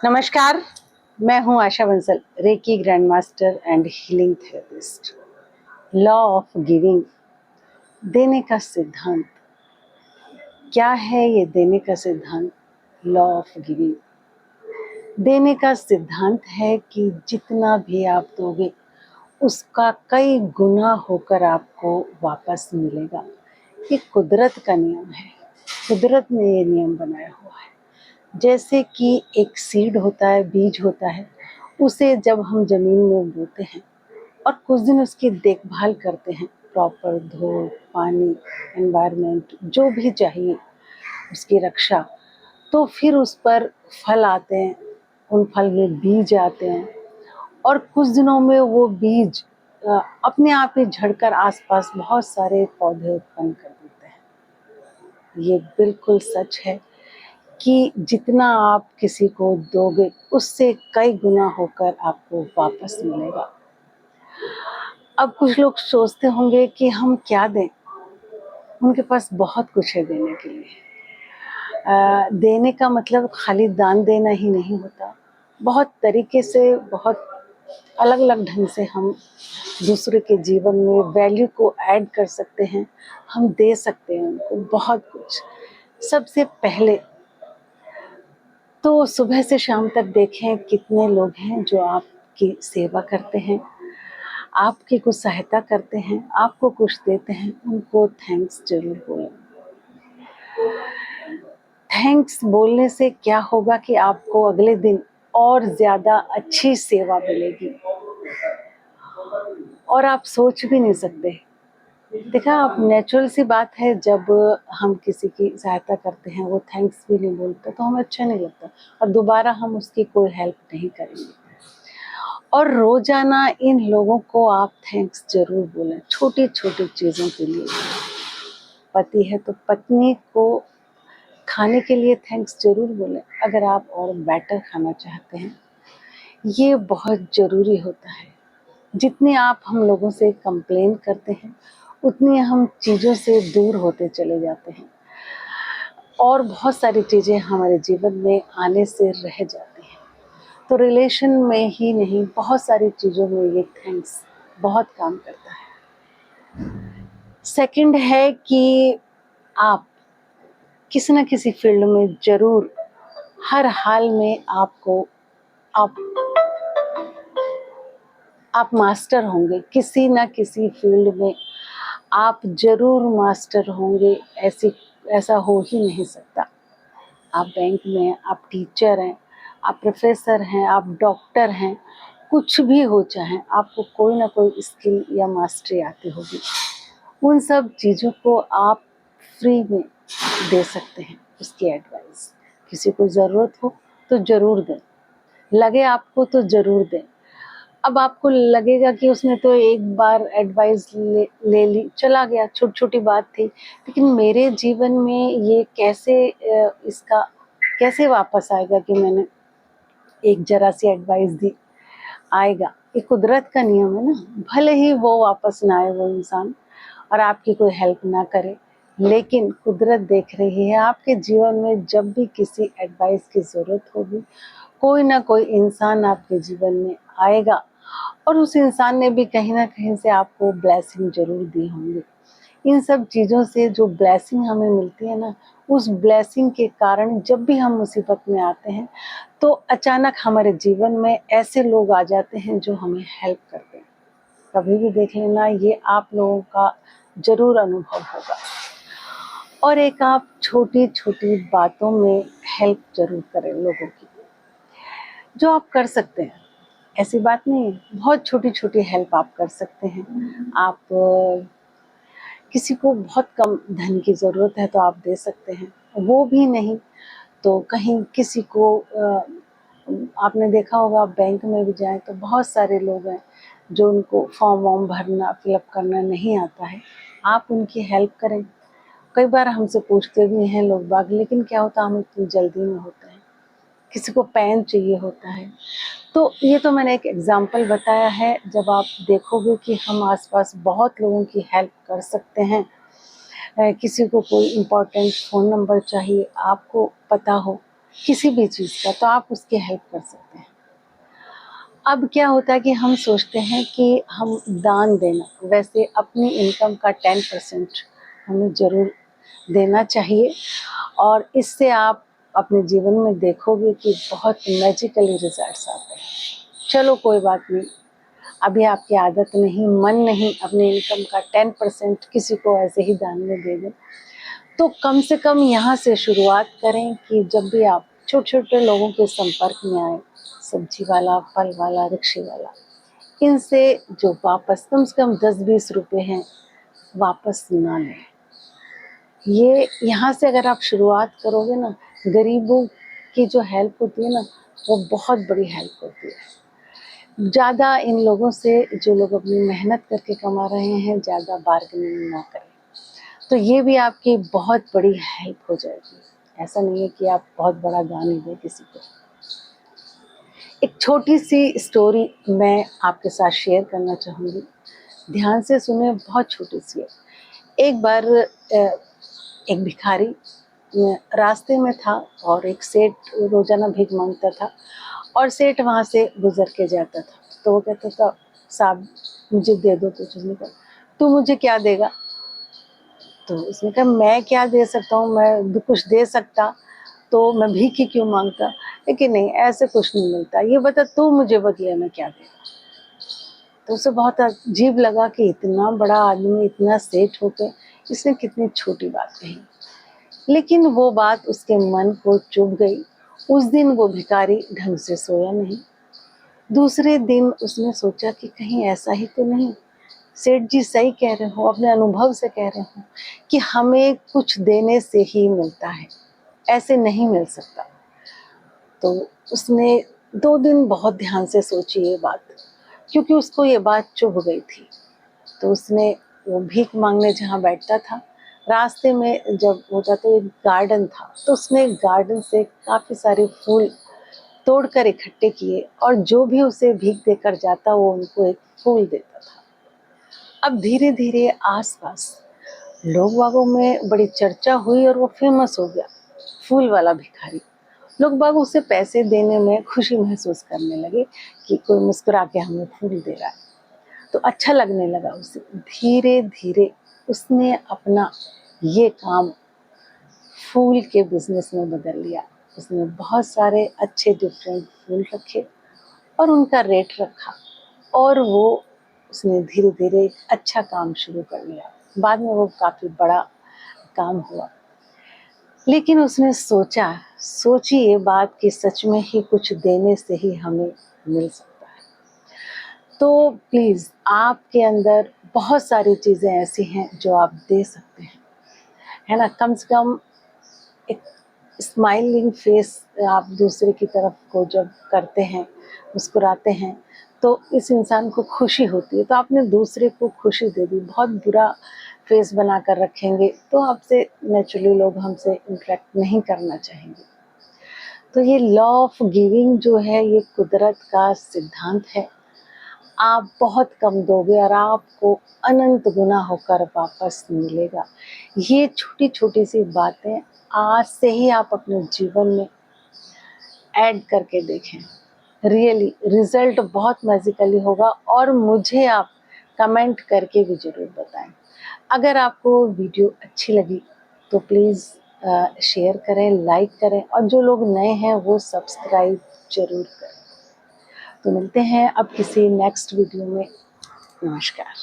नमस्कार, मैं हूं Asha Bansal, reiki grand master and healing therapist. Law of giving, देने का सिद्धांत क्या है? ये देने का सिद्धांत, लॉ ऑफ गिविंग, देने का सिद्धांत है कि जितना भी आप दोगे उसका कई गुना होकर आपको वापस मिलेगा। ये कुदरत का नियम है, कुदरत ने ये नियम बनाया हुआ है। जैसे कि एक सीड होता है, बीज होता है, उसे जब हम ज़मीन में बोते हैं और कुछ दिन उसकी देखभाल करते हैं, प्रॉपर धूप, पानी, एनवायरनमेंट जो भी चाहिए, उसकी रक्षा, तो फिर उस पर फल आते हैं, उन फल में बीज आते हैं और कुछ दिनों में वो बीज अपने आप ही झड़कर आसपास बहुत सारे पौधे उत्पन्न कर देते हैं। ये बिल्कुल सच है कि जितना आप किसी को दोगे उससे कई गुना होकर आपको वापस मिलेगा। अब कुछ लोग सोचते होंगे कि हम क्या दें, उनके पास बहुत कुछ है देने के लिए। देने का मतलब खाली दान देना ही नहीं होता, बहुत तरीके से, बहुत अलग अलग ढंग से हम दूसरे के जीवन में वैल्यू को ऐड कर सकते हैं, हम दे सकते हैं उनको बहुत कुछ। सबसे पहले तो सुबह से शाम तक देखें कितने लोग हैं जो आपकी सेवा करते हैं, आपकी कुछ सहायता करते हैं, आपको कुछ देते हैं, उनको थैंक्स जरूर बोलें। थैंक्स बोलने से क्या होगा कि आपको अगले दिन और ज़्यादा अच्छी सेवा मिलेगी और आप सोच भी नहीं सकते। देखा, आप नेचुरल सी बात है, जब हम किसी की सहायता करते हैं वो थैंक्स भी नहीं बोलता तो हमें अच्छा नहीं लगता और दोबारा हम उसकी कोई हेल्प नहीं करेंगे। और रोजाना इन लोगों को आप थैंक्स जरूर बोलें, छोटी छोटी चीज़ों के लिए। पति है तो पत्नी को खाने के लिए थैंक्स जरूर बोलें, अगर आप और बेटर खाना चाहते हैं। ये बहुत ज़रूरी होता है। जितनी आप हम लोगों से कंप्लेन करते हैं उतनी हम चीज़ों से दूर होते चले जाते हैं और बहुत सारी चीज़ें हमारे जीवन में आने से रह जाती हैं। तो रिलेशन में ही नहीं, बहुत सारी चीज़ों में ये थैंक्स बहुत काम करता है। सेकंड है कि आप किसी न किसी फील्ड में ज़रूर, हर हाल में आप आप मास्टर होंगे, किसी न किसी फील्ड में आप ज़रूर मास्टर होंगे। ऐसा हो ही नहीं सकता। आप बैंक में हैं, आप टीचर हैं, आप प्रोफेसर हैं, आप डॉक्टर हैं, कुछ भी हो चाहे, आपको कोई ना कोई स्किल या मास्टरी आती होगी। उन सब चीज़ों को आप फ्री में दे सकते हैं, उसकी एडवाइस। किसी को ज़रूरत हो तो ज़रूर दें, लगे आपको तो ज़रूर दें। अब आपको लगेगा कि उसने तो एक बार एडवाइस ले ली, चला गया, छोटी छोटी बात थी, लेकिन मेरे जीवन में ये इसका कैसे वापस आएगा कि मैंने एक जरा सी एडवाइस दी? आएगा। ये कुदरत का नियम है ना। भले ही वो वापस ना आए वो इंसान और आपकी कोई हेल्प ना करे, लेकिन कुदरत देख रही है। आपके जीवन में जब भी किसी एडवाइस की ज़रूरत होगी, कोई ना कोई इंसान आपके जीवन में आएगा और उस इंसान ने भी कहीं ना कहीं से आपको ब्लेसिंग जरूर दी होंगी। इन सब चीज़ों से जो ब्लेसिंग हमें मिलती है ना, उस ब्लेसिंग के कारण जब भी हम मुसीबत में आते हैं तो अचानक हमारे जीवन में ऐसे लोग आ जाते हैं जो हमें हेल्प करते हैं। कभी भी देख लेना, ये आप लोगों का जरूर अनुभव होगा। और एक आप छोटी छोटी बातों में हेल्प जरूर करें लोगों की, जो आप कर सकते हैं। ऐसी बात नहीं है, बहुत छोटी छोटी हेल्प आप कर सकते हैं। आप किसी को बहुत कम धन की ज़रूरत है तो आप दे सकते हैं, वो भी नहीं तो कहीं किसी को आपने देखा होगा, बैंक में भी जाएं तो बहुत सारे लोग हैं जो उनको फॉर्म वॉर्म भरना, फिलअप करना नहीं आता है। आप उनकी हेल्प करें। कई बार हमसे पूछते भी हैं लोग बाग, लेकिन क्या होता है, हम इतनी जल्दी में होते हैं, किसी को पेन चाहिए होता है। तो ये तो मैंने एक एग्जाम्पल बताया है। जब आप देखोगे कि हम आसपास बहुत लोगों की हेल्प कर सकते हैं, किसी को कोई इम्पोर्टेंट फ़ोन नंबर चाहिए, आपको पता हो किसी भी चीज़ का, तो आप उसकी हेल्प कर सकते हैं। अब क्या होता है कि हम सोचते हैं कि हम दान देना, वैसे अपनी इनकम का 10% हमें ज़रूर देना चाहिए, और इससे आप अपने जीवन में देखोगे कि बहुत मैजिकली रिजल्ट्स आते हैं। चलो कोई बात नहीं, अभी आपकी आदत नहीं, मन नहीं अपने इनकम का 10% किसी को ऐसे ही दान में दे दें, तो कम से कम यहाँ से शुरुआत करें कि जब भी आप छोटे-छोटे लोगों के संपर्क में आएँ, सब्जी वाला, फल वाला, रिक्शे वाला, इनसे जो वापस कम से कम 10-20 रुपए हैं, वापस ना लें। ये यहाँ से अगर आप शुरुआत करोगे ना, गरीबों की जो हेल्प होती है ना, वो बहुत बड़ी हेल्प होती है। ज़्यादा इन लोगों से, जो लोग अपनी मेहनत करके कमा रहे हैं, ज़्यादा बार्गेनिंग ना करें, तो ये भी आपकी बहुत बड़ी हेल्प हो जाएगी। ऐसा नहीं है कि आप बहुत बड़ा दान ही दें किसी को। एक छोटी सी स्टोरी मैं आपके साथ शेयर करना चाहूँगी, ध्यान से सुने, बहुत छोटी सी है। एक बार एक भिखारी रास्ते में था और एक सेठ रोज़ाना भीख मांगता था, और सेठ वहाँ से गुज़र के जाता था। तो वो कहता था, साहब मुझे दे दो कुछ। उसने कहा, तू मुझे क्या देगा? तो उसने कहा, मैं क्या दे सकता हूँ, मैं कुछ दे सकता तो मैं भीख ही क्यों मांगता, लेकिन नहीं, ऐसे कुछ नहीं मिलता, ये बता तू मुझे बदले में क्या देगा? तो उसे बहुत अजीब लगा कि इतना बड़ा आदमी, इतना सेठ होकर इसने कितनी छोटी बात कही, लेकिन वो बात उसके मन को चुभ गई। उस दिन वो भिखारी ढंग से सोया नहीं। दूसरे दिन उसने सोचा कि कहीं ऐसा ही तो नहीं, सेठ जी सही कह रहे हो, अपने अनुभव से कह रहे हो कि हमें कुछ देने से ही मिलता है, ऐसे नहीं मिल सकता। तो उसने 2 दिन बहुत ध्यान से सोची ये बात, क्योंकि उसको ये बात चुभ गई थी। तो उसने, वो भीख मांगने जहाँ बैठता था, रास्ते में जब होता तो एक गार्डन था, तो उसने गार्डन से काफ़ी सारे फूल तोड़कर इकट्ठे किए, और जो भी उसे भीख देकर जाता वो उनको एक फूल देता था। अब धीरे-धीरे आस-पास लोग बागों में बड़ी चर्चा हुई और वो फेमस हो गया, फूल वाला भिखारी। लोग बाग उसे पैसे देने में खुशी महसूस करने लगे कि कोई मुस्कुरा के हमें फूल दे रहा है, तो अच्छा लगने लगा उसे। धीरे-धीरे उसने अपना ये काम फूल के बिज़नेस में बदल लिया। उसने बहुत सारे अच्छे डिफरेंट फूल रखे और उनका रेट रखा, और वो उसने धीरे-धीरे एक अच्छा काम शुरू कर लिया। बाद में वो काफ़ी बड़ा काम हुआ। लेकिन उसने सोची ये बात कि सच में ही कुछ देने से ही हमें मिल सकता है। तो प्लीज़, आपके अंदर बहुत सारी चीज़ें ऐसी हैं जो आप दे सकते हैं, है ना? कम से कम एक स्माइलिंग फेस आप दूसरे की तरफ को जब करते हैं, मुस्कुराते हैं, तो इस इंसान को खुशी होती है, तो आपने दूसरे को खुशी दे दी। बहुत बुरा फेस बनाकर रखेंगे तो आपसे नेचुरली लोग हमसे इंटरेक्ट नहीं करना चाहेंगे। तो ये लॉ ऑफ गिविंग जो है, ये कुदरत का सिद्धांत है। आप बहुत कम दोगे और आपको अनंत गुना होकर वापस मिलेगा। ये छोटी-छोटी सी बातें आज से ही आप अपने जीवन में ऐड करके देखें। रियली रिज़ल्ट बहुत मैजिकली होगा, और मुझे आप कमेंट करके भी ज़रूर बताएं। अगर आपको वीडियो अच्छी लगी तो प्लीज़ शेयर करें, लाइक करें, और जो लोग नए हैं वो सब्सक्राइब ज़रूर करें। तो मिलते हैं अब किसी नेक्स्ट वीडियो में। नमस्कार।